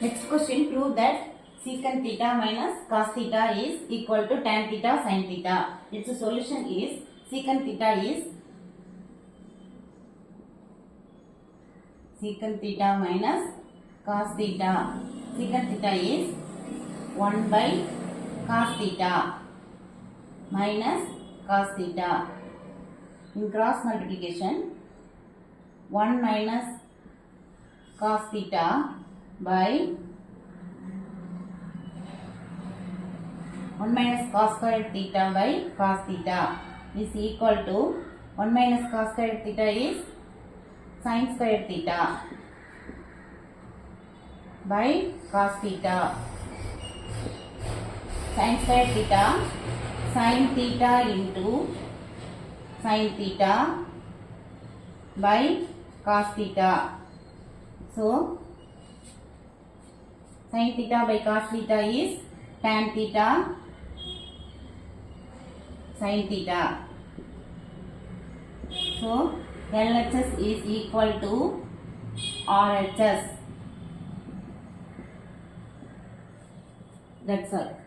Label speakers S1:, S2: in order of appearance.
S1: Next question, prove that secant theta minus cos theta is equal to tan theta sin theta. Its solution is secant theta minus cos theta. Secant theta is 1 by cos theta minus cos theta. In cross multiplication, 1 minus cos theta by 1 minus cos squared theta by cos theta is equal to 1 minus cos squared theta is sin squared theta by cos theta. Sin squared theta, sin theta into sin theta by cos theta. So, sin theta by cos theta is tan theta sin theta. So, LHS is equal to RHS. That's all.